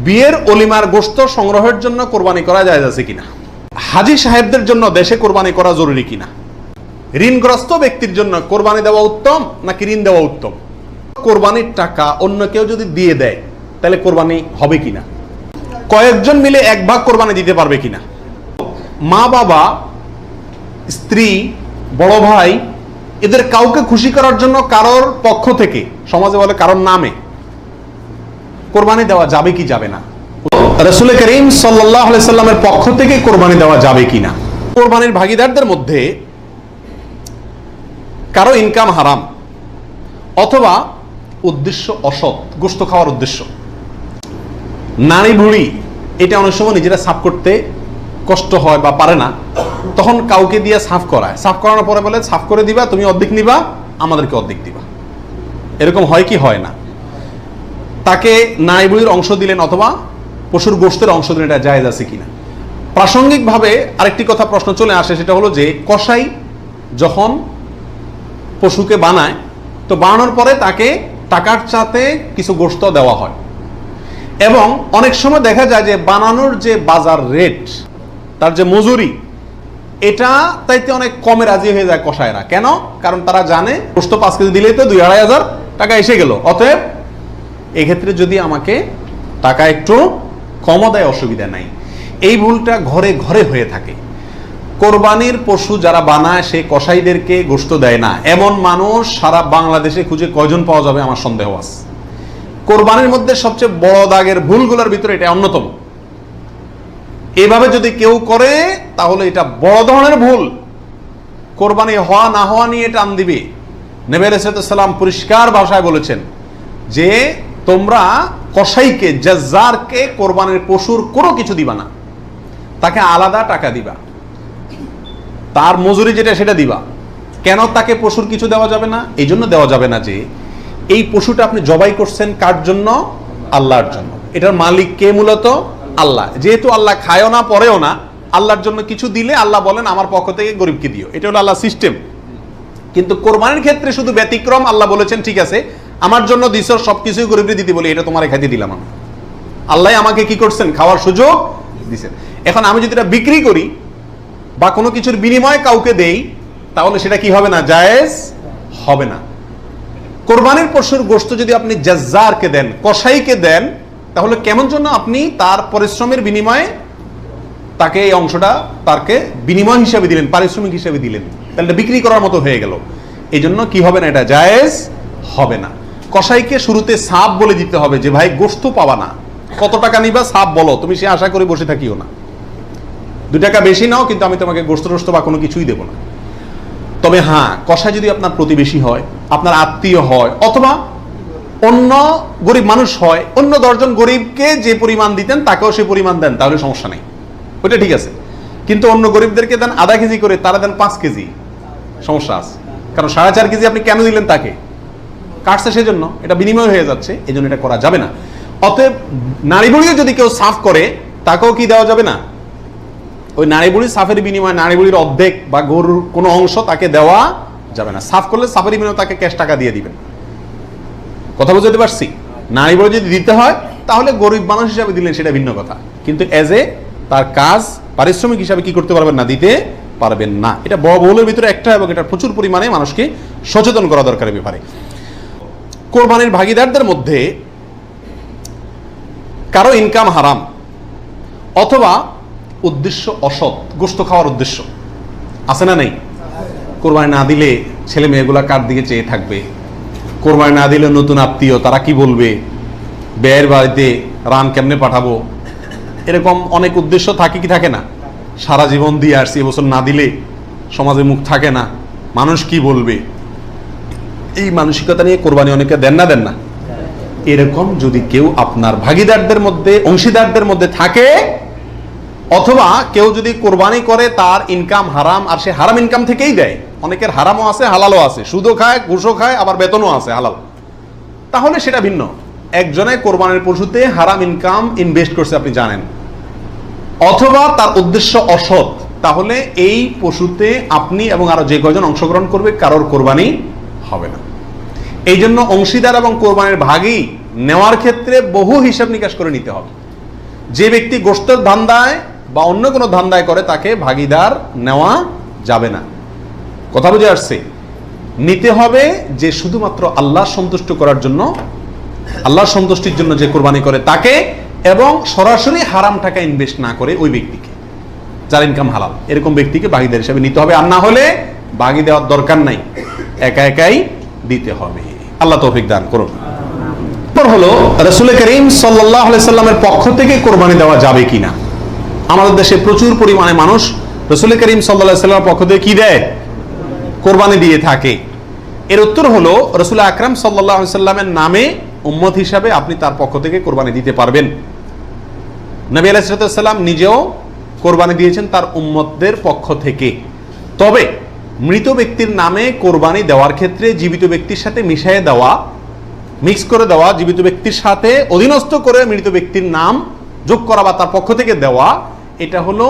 বিয়ের অলিমার গোশত সংগ্রহের জন্য কোরবানি করা জায়েজ আছে কিনা, হাজী সাহেবদের জন্য দেশে কোরবানি করা জরুরি কিনা, ঋণগ্রস্ত ব্যক্তির জন্য কোরবানি দেওয়া উত্তম নাকি ঋণ দেওয়া উত্তম, কোরবানির টাকা অন্য কেউ যদি দিয়ে দেয় তাহলে কোরবানি হবে কিনা, কয়েকজন মিলে এক ভাগ কোরবানি দিতে পারবে কিনা, মা বাবা, স্ত্রী, বড় ভাই এদের কাউকে খুশি করার জন্য কারোর পক্ষ থেকে, সমাজে বলে কারোর নামে, কোরবানি দেওয়া যাবে কি যাবে না, রাসূল করিম সাল্লাল্লাহু আলাইহি সাল্লামের পক্ষ থেকে কোরবানি দেওয়া যাবে কিনা, কোরবানির ভাগীদারদের মধ্যে কারো ইনকাম হারাম অথবা উদ্দেশ্য অসৎ, গোশত খাওয়ার উদ্দেশ্য, নারী বুড়ি এটা অনেক সময় নিজেরা সাফ করতে কষ্ট হয় বা পারে না, তখন কাউকে দিয়ে সাফ করায়, সাফ করানোর পরে বলে সাফ করে দিবা, তুমি অর্ধেক নিবা, আমাদেরকে অর্ধেক দিবা। এরকম হয় কি হয় না? তাকে নারী বুড়ির অংশ দিলেন অথবা পশুর গোশতের অংশ দিলেন, এটা জায়েজ আছে কিনা। প্রাসঙ্গিকভাবে আরেকটি কথা প্রশ্ন চলে আসে, সেটা হলো যে কসাই যখন পশুকে বানায়, তো বানানোর পরে তাকে টাকার চাতে কিছু গোশত দেওয়া হয়, এবং অনেক সময় দেখা যায় যে বানানোর যে বাজার রেট, তার যে মজুরি, এটা তাইতে অনেক কমে রাজি হয়ে যায় কসাইরা। কেন? কারণ তারা জানে গোশত 5 কেজি দিলেই তো 2-2.5 টাকা এসে গেল, অতএব এক্ষেত্রে যদি আমাকে টাকা একটু কমও দেয় অসুবিধা নাই। এই ভুলটা ঘরে ঘরে হয়ে থাকে। কোরবানির পশু যারা বানায় সে কসাইদেরকে গোশত দেয় না, এমন মানুষ সারা বাংলাদেশে খুঁজে কয়জন পাওয়া যাবে আমার সন্দেহ আছে। কোরবানির মধ্যে সবচেয়ে বড় দাগের ভুলগুলোর ভিতরে এটা অন্যতম। এভাবে যদি কেউ করে তাহলে এটা বড় ধরনের ভুল। কোরবানি হওয়া না হওয়া নিয়ে টান দিবে। নবী আলাইহিস সালাম পরিষ্কার ভাষায় বলেছেন যে তোমরা কসাইকে, জাজ্জারকে কোরবানির পশুর কোনো কিছু দিবা না, তাকে আলাদা টাকা দিবা, তার মজুরি যেটা সেটা দিবা। কেন তাকে পশুর কিছু দেওয়া যাবে না? এই জন্য দেওয়া যাবে না যে এই পশুটা আপনি জবাই করছেন কার জন্য? আল্লাহর জন্য। এটার মালিক কে? মূলত আল্লাহ। যেহেতু আল্লাহ খায়ও না পরেও না, আল্লাহর জন্য কিছু দিলে আল্লাহ বলেন আমার পক্ষ থেকে গরিবকে দিও, এটা হলো আল্লাহ সিস্টেম। কিন্তু কোরবানির ক্ষেত্রে শুধু ব্যতিক্রম, আল্লাহ বলেছেন ঠিক আছে আমার জন্য দিছ, সবকিছুই গরিবকে দিতে বলি, এটা তোমার খাইতে দিলাম আমি। আল্লাহ আমাকে কি করছেন? খাওয়ার সুযোগ দিছেন। এখন আমি যদি এটা বিক্রি করি বা কোনো কিছুর বিনিময়ে কাউকে দেই, তাহলে সেটা কি হবে না? জায়েজ হবে না। কোরবানির পশুর গোশত যদি আপনি জাজ্জারকে দেন, কসাইকে দেন, তাহলে কেমন জন্য আপনি তার পরিশ্রমের বিনিময়ে তাকে এই অংশটা তাকে বিনিময় হিসাবে দিলেন, পারিশ্রমিক হিসাবে দিলেন, তাহলে বিক্রি করার মতো হয়ে গেল। এই জন্য কি হবে না? এটা জায়েজ হবে না। কসাইকে শুরুতে সাপ বলে দিতে হবে যে ভাই গোশত পাবা না, কত টাকা নিবা সাপ বলো, তুমি সে আশা করে বসে থাকিও না, 2 টাকা বেশি নাও, কিন্তু আমি তোমাকে গোশত টোস্ত বা কোনো কিছুই দেবো না। তবে হ্যাঁ, কসাই যদি আপনার প্রতিবেশী হয়, আপনার আত্মীয় হয়, অথবা অন্য গরিব মানুষ হয়, অন্য 10 জন গরিবকে যে পরিমাণ দিতেন তাকেও সে পরিমাণ দেন, তাহলে সমস্যা নেই, ওইটা ঠিক আছে। কিন্তু অন্য গরিবদেরকে দেন আধা কেজি করে, তারা দেন 5 কেজি, সমস্যা আছে। কারণ 4.5 কেজি আপনি কেন দিলেন? তাকে কাটছে সেজন্য, এটা বিনিময় হয়ে যাচ্ছে, এই জন্য এটা করা যাবে না। অতএব নারী বুড়িও যদি কেউ সাফ করে, তাকেও কি দেওয়া যাবে না? ওই নারী বুড়ির সাফের বিনিময়ে নারী বুড়ির অর্ধেক বা গরুর কোনো অংশ তাকে দেওয়া যাবে না। সাফ করলে সাফের বিনিময়ে তাকে ক্যাশ টাকা দিয়ে দিবেন। কথা বুঝতে পারছি? নারী বুড়ি যদি দিতে হয় তাহলে গরিব মানুষ হিসাবে দিলেন, সেটা ভিন্ন কথা, কিন্তু এজ এ তার কাজ পারিশ্রমিক হিসাবে কি করতে পারবেন না? দিতে পারবেন না। এটা বড় বহুলের ভিতরে একটা, এবং এটা প্রচুর পরিমাণে মানুষকে সচেতন করা দরকার এ ব্যাপারে। কোরবানির ভাগীদারদের মধ্যে কারো ইনকাম হারাম অথবা উদ্দেশ্য অসৎ, গোশত খাওয়ার উদ্দেশ্য আছে না? নেই? কোরবানি না দিলে ছেলে মেয়েগুলা কার দিকে চেয়ে থাকবে, কোরবানি না দিলে নতুন আত্মীয় তারা কি বলবে, ব্যয়ের বাড়িতে রান কেমনে পাঠাবো, এরকম অনেক উদ্দেশ্য থাকে কি থাকে না? সারা জীবন দিয়ে আসছি, এবছর না দিলে সমাজে মুখ থাকে না, মানুষ কি বলবে, এই মানসিকতা নিয়ে কোরবানি অনেকে দেন না? এরকম যদি কেউ আপনার ভাগীদারদের মধ্যে, অংশীদারদের মধ্যে থাকে, অথবা কেউ যদি কোরবানি করে তার ইনকাম হারাম, আর সে হারাম ইনকাম থেকেই দেয়, অনেকের হারামও আছে হালালও আছে, সুদও খায় ঘুষও খায়, আবার বেতনও আছে হালাল, তাহলে সেটা ভিন্ন। একজনে কোরবানির পশুতে হারাম ইনকাম ইনভেস্ট করছে আপনি জানেন, অথবা তার উদ্দেশ্য অসৎ, তাহলে এই পশুতে আপনি এবং আরো যে কয়জন অংশগ্রহণ করবে কারোর কোরবানি হবে না। এই জন্য অংশীদার এবং কোরবানির ভাগী নেওয়ার ক্ষেত্রে বহু হিসাব নিকাশ করে নিতে হবে। যে ব্যক্তি গোশতের ধান্দায় বা অন্য কোনো ধান্দায় করে তাকে ভাগিদার নেওয়া যাবে না। কথা বুঝে আসছে? নিতে হবে যে শুধুমাত্র আল্লাহ সন্তুষ্ট করার জন্য, আল্লাহর সন্তুষ্টির জন্য যে কোরবানি করে তাকে, এবং সরাসরি হারাম টাকা ইনভেস্ট না করে ওই ব্যক্তিকে, যার ইনকাম হালাল, এরকম ব্যক্তিকে ভাগিদার হিসেবে নিতে হবে। আর না হলে ভাগি দেওয়ার দরকার নাই, একা একাই দিতে হবে। আল্লাহ তৌফিক দান করুন। হলো রাসূল করিম সাল্লাল্লাহু আলাইহি সাল্লামের পক্ষ থেকে কোরবানি দেওয়া যাবে কিনা। আমাদের দেশে প্রচুর পরিমাণে মানুষ রাসূল করিম সাল্লাল্লাহু আলাইহি সাল্লামের পক্ষ থেকে কি দেয়? কোরবানি দিয়ে থাকে। এর উত্তর হলো রাসূল আকরাম সাল্লাল্লাহু আলাইহি সাল্লামের নামে উম্মত হিসাবে আপনি তার পক্ষ থেকে কোরবানি দিতে পারবেন। নবী আলাইহিস সালাম নিজেও কোরবানি দিয়েছেন তার উম্মতদের পক্ষ থেকে। তবে মৃত ব্যক্তির নামে কোরবানি দেওয়ার ক্ষেত্রে জীবিত ব্যক্তির সাথে মিশিয়ে দেওয়া, মিক্স করে দেওয়া, জীবিত ব্যক্তির সাথে অধীনস্থ করে মৃত ব্যক্তির নাম যোগ করা বা তার পক্ষ থেকে দেওয়া, এটা হলো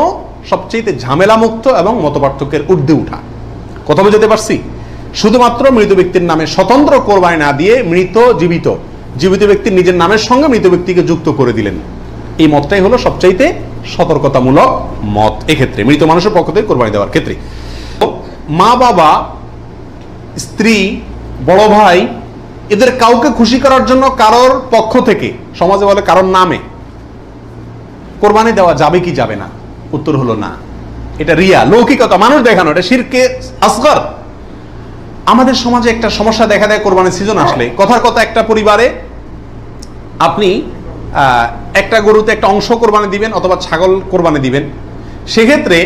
সবচেয়ে ঝামেলামুক্ত এবং মতপার্থক্যের ঊর্ধ্বে উঠা। কথা বুঝতে পারছি? শুধুমাত্র মৃত ব্যক্তির নামে স্বতন্ত্র কোরবানি না দিয়ে মৃত জীবিত, জীবিত ব্যক্তির নিজের নামের সঙ্গে মৃত ব্যক্তিকে যুক্ত করে দিলেন, এই মতটাই হলো সবচাইতে সতর্কতামূলক মত এক্ষেত্রে, মৃত মানুষের পক্ষ থেকে কোরবানি দেওয়ার ক্ষেত্রে। মা বাবা, স্ত্রী, বড় ভাই, এদের কাউকে খুশি করার জন্য কারোর পক্ষ থেকে, সমাজে বলে কারোর নামে কোরবানি দেওয়া যাবে কি যাবে না? উত্তর হলো না। এটা রিয়া, লৌকিকতা, মানুষ দেখানো, এটা শিরকে আসগর। আমাদের সমাজে একটা সমস্যা দেখা দেয় কোরবানির সিজন আসলে। কথার কথা, একটা পরিবারে আপনি একটা গরুতে একটা অংশ কোরবানি দিবেন অথবা ছাগল কোরবানি দিবেন, সেক্ষেত্রে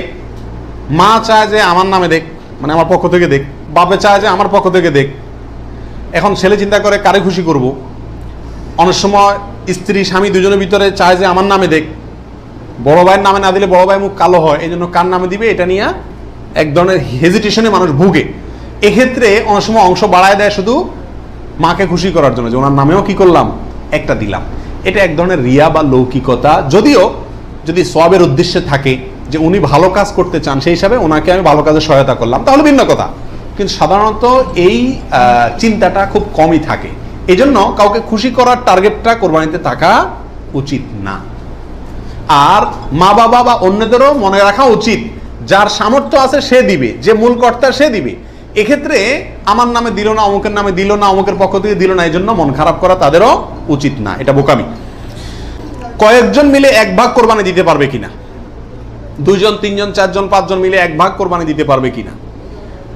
মা চায় যে আমার নামে দেখ, মানে আমার পক্ষ থেকে দেখ, বাপে চায় যে আমার পক্ষ থেকে দেখ। এখন ছেলে চিন্তা করে কারে খুশি করব। অনেক সময় স্ত্রী স্বামী দুজনের ভিতরে চায় যে আমার নামে দেখ, বড় ভাইয়ের নামে না দিলে বড় ভাই মুখ কালো হয়, এই জন্য কার নামে দিবে এটা নিয়ে এক ধরনের হেজিটেশনে মানুষ ভুগে। এক্ষেত্রে অনেক সময় অংশ বাড়ায় দেয় শুধু মাকে খুশি করার জন্য, যে ওনার নামেও কি করলাম, একটা দিলাম। এটা এক ধরনের রিয়া বা লৌকিকতা। যদিও যদি সওয়াবের উদ্দেশ্যে থাকে যে উনি ভালো কাজ করতে চান, সেই হিসাবে ওনাকে আমি ভালো কাজে সহায়তা করলাম, তাহলে ভিন্ন কথা। কিন্তু সাধারণত এই চিন্তাটা খুব কমই থাকে। এই জন্য কাউকে খুশি করার টার্গেটটা কোরবানিতে থাকা উচিত না। আর মা বাবা বা অন্যদেরও মনে রাখা উচিত, যার সামর্থ্য আছে সে দিবে, যে মূল কর্তা সে দিবে। এক্ষেত্রে আমার নামে দিল না, অমুকের নামে দিল না, অমুকের পক্ষ থেকে দিল না, এই জন্য মন খারাপ করা তাদেরও উচিত না, এটা বোকামি। কয়েকজন মিলে এক ভাগ কোরবানি দিতে পারবে কিনা? দুইজন, তিনজন, চারজন, পাঁচজন মিলে এক ভাগ কোরবানি দিতে পারবে কিনা?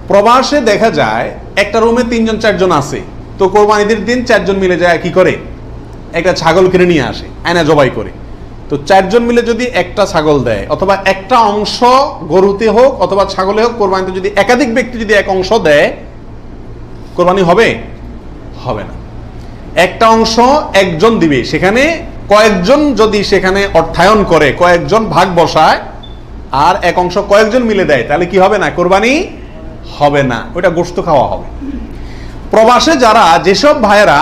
প্রবাসে দেখা যায় একটা রুমে তিনজন চারজন আছে, তো কোরবানিদের দিন চারজন মিলে যায় কি করে, একটা ছাগল কিনে নিয়ে আসে, আয়না জবাই করে। তো চারজন মিলে যদি একটা ছাগল দেয় অথবা একটা অংশ গরুতে হোক অথবা ছাগলে হোক, কোরবানিতে যদি একাধিক ব্যক্তি যদি এক অংশ দেয়, কোরবানি হবে? হবে না। একটা অংশ একজন দিবে, সেখানে কয়েকজন যদি সেখানে অর্থায়ন করে, কয়েকজন ভাগ বসায়, আর এক অংশ কয়েকজন মিলে দেয়, তাহলে কি হবে না? কোরবানি হবে না, ওটা গোশত খাওয়া হবে। প্রবাসে যারা, যেসব ভাইয়েরা,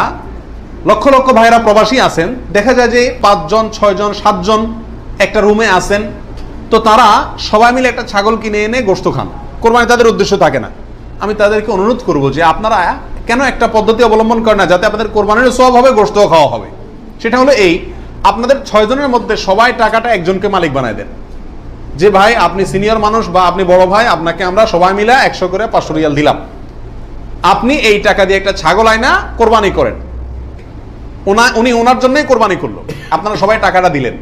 লক্ষ লক্ষ ভাইয়েরা প্রবাসী আছেন, দেখা যায় যে 5 জন, 6 জন, 7 জন একটা রুমে আছেন, তো তারা সবাই মিলে একটা ছাগল কিনে এনে গোশত খান, কোরবানি তাদের উদ্দেশ্য থাকে না। আমি তাদেরকে অনুরোধ করব যে আপনারা কেন একটা পদ্ধতি অবলম্বন করেন না, যাতে আপনাদের কোরবানির সওয়াব হবে, গোশতও খাওয়া হবে। সেটা হলো এই, আপনাদের 6 জনের মধ্যে সবাই টাকাটা একজনকে মালিক বানায় দেন, যে ভাই আপনি সিনিয়র মানুষ বা আপনি বড় ভাই, আপনাকে আমরা সবাই মিলে 100 করে 500 রিয়াল দিলাম, আপনি এই টাকা দিয়ে একটা ছাগল আয়না কোরবানি করেন। উনি ওনার জন্যই কোরবানি করলো, আপনারা সবাই টাকাটা দিলেন,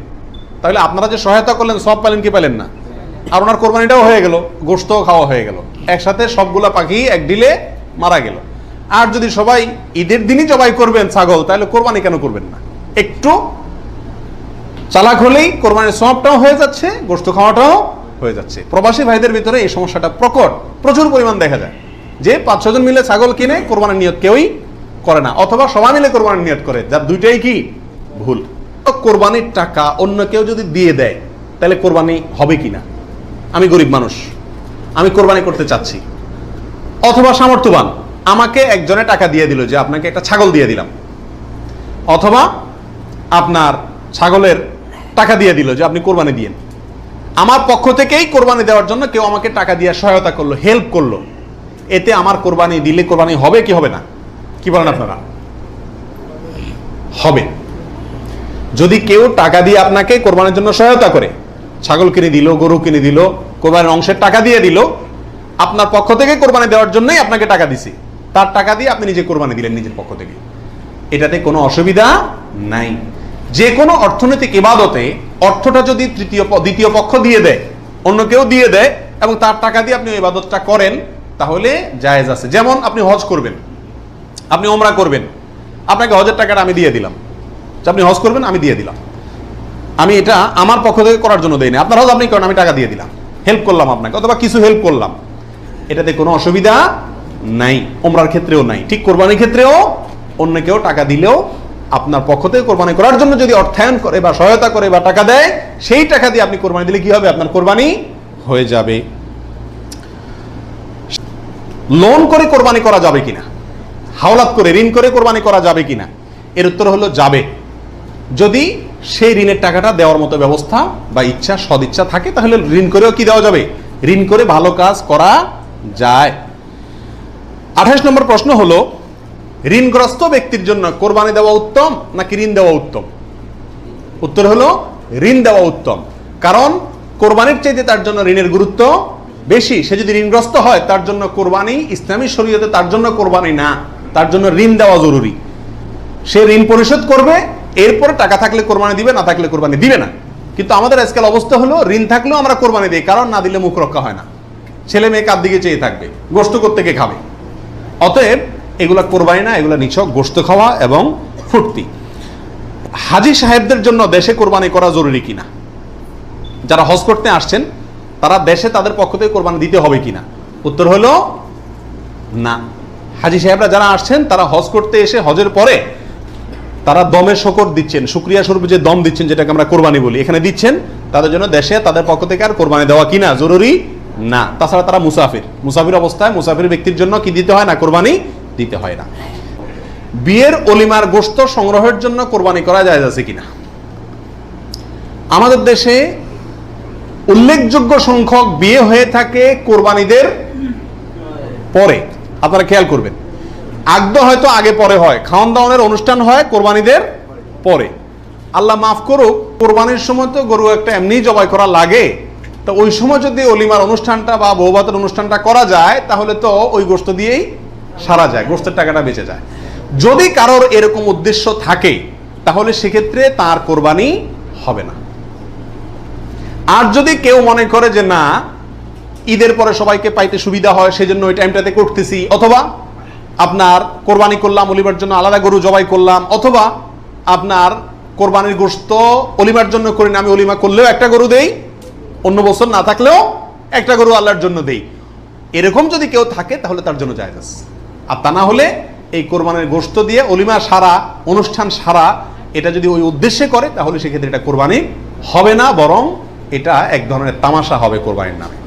তাহলে আপনারা যে সহায়তা করলেন সব পেলেন কি পেলেন না? আর ওনার কোরবানিটাও হয়ে গেল, গোশতও খাওয়া হয়ে গেল, একসাথে সবগুলা পাখি এক ডিলে মারা গেল। আর যদি সবাই ঈদের দিনই জবাই করবেন ছাগল, তাহলে কোরবানি কেন করবেন না? একটু চালাক হলেই কোরবানির সওয়াবটাও হয়ে যাচ্ছে, গোশত খাওয়াটাও হয়ে যাচ্ছে। প্রবাসী ভাইদের ভিতরে এই সমস্যাটা প্রকট, প্রচুর পরিমাণ দেখা যায় যে 5-6 জন মিলে ছাগল কিনে কোরবানির নিয়ত কেউই করে না, অথবা সবাই মিলে কোরবানির নিয়ত করে, যার দুইটাই কি ভুল। কোরবানির টাকা অন্য কেউ যদি দিয়ে দেয়, তাহলে কোরবানি হবে কিনা? আমি গরিব মানুষ, আমি কোরবানি করতে চাচ্ছি, অথবা সামর্থ্যবান, আমাকে একজনে টাকা দিয়ে দিল যে আপনাকে একটা ছাগল দিয়ে দিলাম, অথবা আপনার ছাগলের টাকা দিয়ে দিল যে আপনি কোরবানি দিয়েন। আমার পক্ষ থেকেই কোরবানি দেওয়ার জন্য কেউ আমাকে টাকা দিয়ে সহায়তা করলো, হেল্প করলো, এতে আমার কোরবানি দিলে কোরবানি হবে কি হবে না? কি বলেন আপনারা? হবে। যদি কেউ টাকা দিয়ে আপনাকে কোরবানির জন্য সহায়তা করে, ছাগল কিনে দিল, গরু কিনে দিল, কোরবানির অংশের টাকা দিয়ে দিল, আপনার পক্ষ থেকে কোরবানি দেওয়ার জন্যই আপনাকে টাকা দিছে, তার টাকা দিয়ে আপনি নিজে কোরবানি দিলেন নিজের পক্ষ থেকে, এটাতে কোনো অসুবিধা নাই। যে কোনো অর্থনৈতিক ইবাদতে অর্থটা যদি দ্বিতীয় পক্ষ দিয়ে দেয়, অন্য কেউ দিয়ে দেয় এবং তার টাকা দিয়ে আপনি ইবাদতটা করেন, তাহলে জায়েজ আছে। যেমন আপনি হজ করবেন, আপনি ওমরা করবেন, আপনাকে হজের টাকাটা আমি দিয়ে দিলাম, আপনি হজ করবেন আমি দিয়ে দিলাম, আমি এটা আমার পক্ষ থেকে করার জন্য দেই না, আপনার হজ আপনি করেন, আমি টাকা দিয়ে দিলাম, হেল্প করলাম আপনাকে, অথবা কিছু হেল্প করলাম, এটাতে কোনো অসুবিধা নাই। ওমরার ক্ষেত্রেও নাই, ঠিক কোরবানির ক্ষেত্রেও অন্য কেউ টাকা দিলেও আপনার পক্ষ থেকে কোরবানি করার জন্য যদি অর্থায়ন করে বা সহায়তা করে বা টাকা দেয়, সেই টাকা দিয়ে আপনি কোরবানি দিলে কি হবে? আপনার কোরবানি হয়ে যাবে। লোন করে কোরবানি করা যাবে কিনা, হাওলাত করে ঋণ করে কোরবানি করা যাবে কিনা, এর উত্তর হলো যাবে, যদি সেই ঋণের টাকাটা দেওয়ার মতো ব্যবস্থা বা ইচ্ছা সদিচ্ছা থাকে, তাহলে ঋণ করেও কি দেওয়া যাবে? ঋণ করে ভালো কাজ করা যায়। 28 নম্বর প্রশ্ন হলো, ঋণগ্রস্ত ব্যক্তির জন্য কোরবানি দেওয়া উত্তম নাকি ঋণ দেওয়া উত্তম? উত্তর হলো ঋণ দেওয়া উত্তম, কারণ কোরবানির চাইতে তার জন্য ঋণের গুরুত্ব বেশি। সে যদি ঋণগ্রস্ত হয়, তার জন্য কোরবানি ইসলামী শরীয়তে তার জন্য কোরবানি না, তার জন্য ঋণ দেওয়া জরুরি। সে ঋণ পরিশোধ করবে, এরপরে টাকা থাকলে কোরবানি দিবে, না থাকলে কোরবানি দিবে না। কিন্তু আমাদের আজকাল অবস্থা হলো, ঋণ থাকলেও আমরা কোরবানি দিই, কারণ না দিলে মুখ রক্ষা হয় না, ছেলে মেয়ে কার দিকে চেয়ে থাকবে, গোশত করতে গিয়ে খাবে। অতএব এগুলা কোরবানি না, এগুলা নিছক গোশত খাওয়া এবং ফুর্তি। হাজী সাহেবদের জন্য দেশে কোরবানি করা জরুরি কিনা? যারা হজ করতে আসছেন তারা দেশে তাদের পক্ষ থেকে কোরবানি দিতে হবে কিনা? উত্তর হলো না। হাজী সাহেবরা যারা আসছেন তারা হজ করতে এসে হজের পরে তারা দমের শকর দিচ্ছেন, শুকরিয়া স্বরূপ যে দম দিচ্ছেন, যেটাকে আমরা কোরবানি বলি, এখানে দিচ্ছেন, তাদের জন্য দেশে তাদের পক্ষ থেকে আর কোরবানি দেওয়া কিনা জরুরি না। তাছাড়া তারা মুসাফির অবস্থায় মুসাফির ব্যক্তির জন্য কি দিতে হয় না? কোরবানি দিতে হয় না। বিয়ের অলিমার গোশত সংগ্রহের জন্য কোরবানি করা যায় আছে কিনা? আমাদের দেশে উল্লেখযোগ্য সংখ্যক বিয়ে হয়ে থাকে কোরবানিদের পরে। আপনারা খেয়াল করবেন, আগদ হয়তো আগে পরে হয়, খাওয়ান দাওয়ানের অনুষ্ঠান হয় কোরবানিদের পরে। আল্লাহ মাফ করুক, কোরবানির সময় তো গরু একটা এমনি জবাই করা লাগে, তো ওই সময় যদি অলিমার অনুষ্ঠানটা বা বৌভাতের অনুষ্ঠানটা করা যায়, তাহলে তো ওই গোশত দিয়েই সারা যায়, গোশতের টাকাটা বেঁচে যায়। যদি কারোর এরকম উদ্দেশ্য থাকে, তাহলে সেক্ষেত্রে তার কোরবানি হবে না। আর যদি কেউ মনে করে যে না, ঈদের পরে সবাইকে পাইতে সুবিধা হয়, সেজন্য ওই টাইমটাতে করতেছি, অথবা আপনার কোরবানি করলাম, অলিমার জন্য আলাদা গরু জবাই করলাম, অথবা আপনার কোরবানির গোশত অলিমার জন্য করি না, আমি অলিমা করলেও একটা গরু দেই, অন্য বছর না থাকলেও একটা গরু আল্লাহর জন্য দেই, এরকম যদি কেউ থাকে তাহলে তার জন্য জায়েজ আছে। আর তা না হলে এই কোরবানির গোশত দিয়ে অলিমা সারা, অনুষ্ঠান সারা, এটা যদি ওই উদ্দেশ্যে করে, তাহলে সেক্ষেত্রে এটা কোরবানি হবে না, বরং এটা এক ধরনের তামাশা হবে কোরবানির নামে।